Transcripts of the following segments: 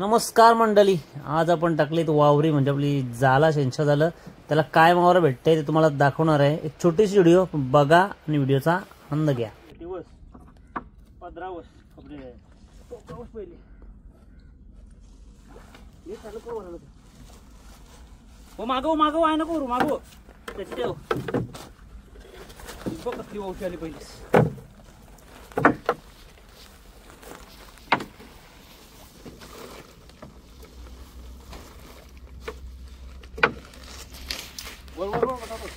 नमस्कार मंडळी, आज आपण टाकलीत वावरी म्हणजे आपली जाला शेंशा झालं त्याला काय मावरा भेटतंय ते तुम्हाला दाखवणार आहे। एक छोटीशी व्हिडिओ बघा आणि व्हिडिओचा आनंद घ्या। दिवस 15 वर्ष आपले टोकावस पहिले हे चालू करू वरलं हो मागव आहे ना करू मागव त्याची ठेव बघ कसली वावशी आली पहिलीच वर पटापट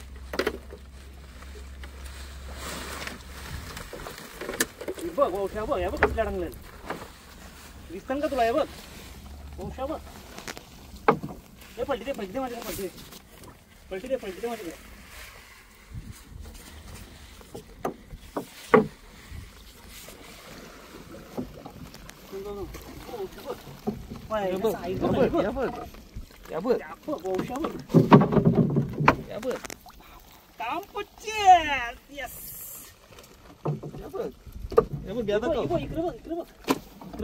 बघ वंशा बघ या बघ कसल्या टांगल्या दिसतं का तुला हे बघ वंशा बघ हे पलटी दे माझ्या पलटी दे माझ्या काम यस इकडे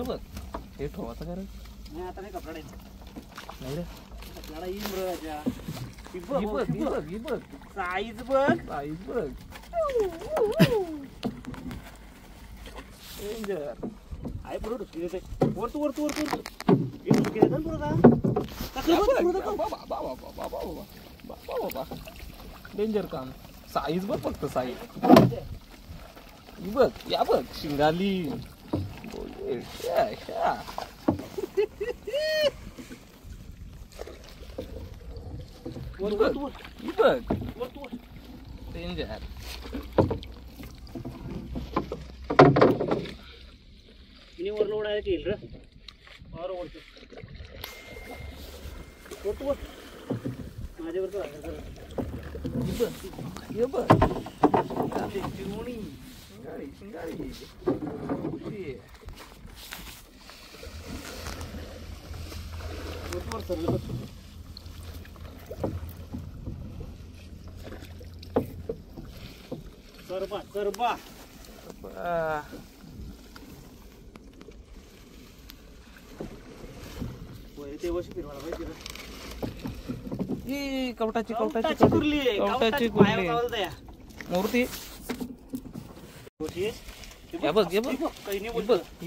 बघ हे ठेवायचं कारण नाही आता नाही कपडा नाही रे कपडा येईल राजा बघ साईज बघ डेंजर आहे पुढे ढुसकी देते वर तू हे ढुसकी देतात बाबा डेंजर काम साईज बघ फक्त साईज बघ या बघ शिंगाली बघ डेंजर ओव्हरलोड आहे येईल रे और ओढतो माझ्यावर तर हे बघ चिमणी शिंगारी सरबा ते वर्षी फिरवायला पाहिजे कवटाची कुर्ली मूर्ती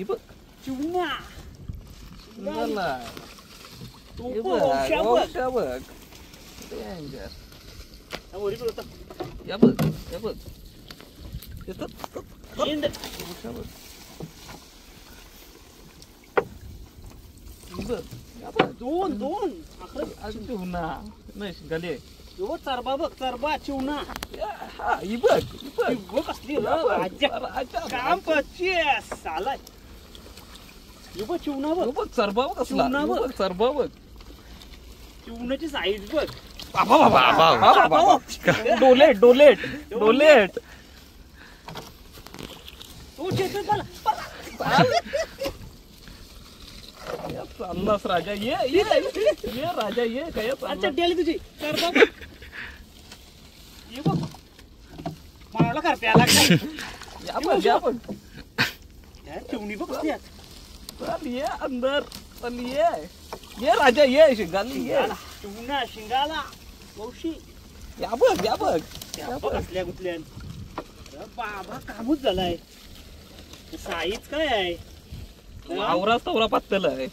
बघ चिवणा दोन गले चरबा चिवणा कसली काम साला चिवणा बघ चरबा कसला चरबा बघ चिवणाची साईज बघ डोलेट तू चाललास राजा ये राजा ये काय चड्डी तुझी चरबा ये बघ मावला कर प्याला या बघ चिवणी बघ चल ये अंदर चल ये राजा ये शिंगाली ये चिवणा शिंगाला वंशी या बघ कसल्या गुतल्यान बाबा कामच झालाय साईज काय आहे आवराच तवरा पातळ आहे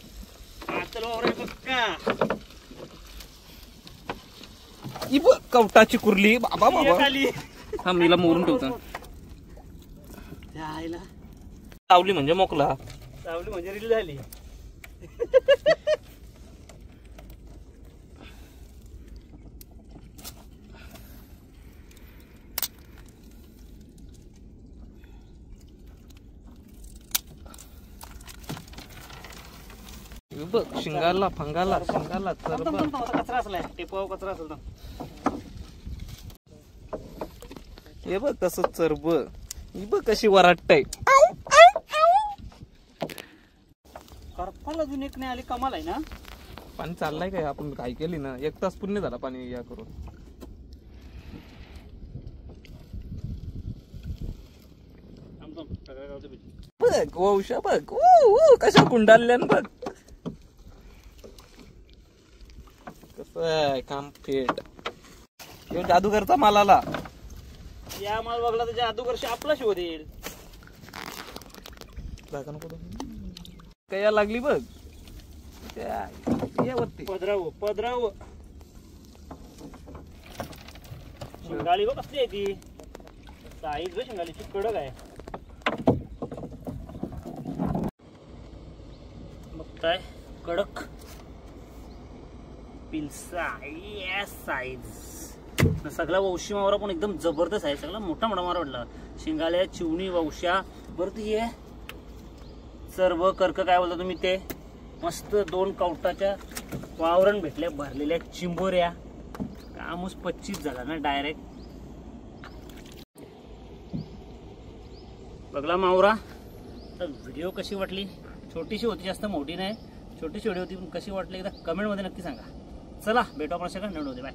कवटाची कुर्ली बाबा हा मीला मोरून ठेवतो सावली म्हणजे मोकला सावली म्हणजे रील झाली बघ शिंगाला फंगाला कचरा असलाय टेपाव कचरा असेल ना हे बघ कसं चरब ही बघ कशी वराटय करपाला अजून एक नाही आली कमाल आहे ना पाणी चाललंय काय आपण काय केली ना 1 तास पुण्य झाला पाणी या करून बघ वंशा बघ कशा कुंडाल्यान बघ काम फेड जादूगरचा माल आला. या माल बघला तर जादूगर आपला शोधेल. काय लागली बघ वरती पदराव शिंगाली बघ कसली आहे ती. साईज बघ शिंगालीची कडक आहे. बघताय कडक पिल्सा साईज. सगळा वंशी मावरा पण एकदम जबरदस्त आहे. सगळा मोठा मोठा मारा वाटला. शिंगाल्या चिवणी वंशा बरं ती आहे. सर्व कर्क काय बोलता तुम्ही ते मस्त 2 कवटाच्या वावरण भेटल्या भरलेल्या चिंबोऱ्या. कामूस 25 झाला ना डायरेक्ट. बघला मावरा. तर व्हिडिओ कशी वाटली. छोटीशी होती जास्त मोठी नाही. छोटीशी व्हिडिओ होती पण कशी वाटली एकदा कमेंट मध्ये नक्की सांगा. चला भेटू आपण अशा नवीन होते. बाय.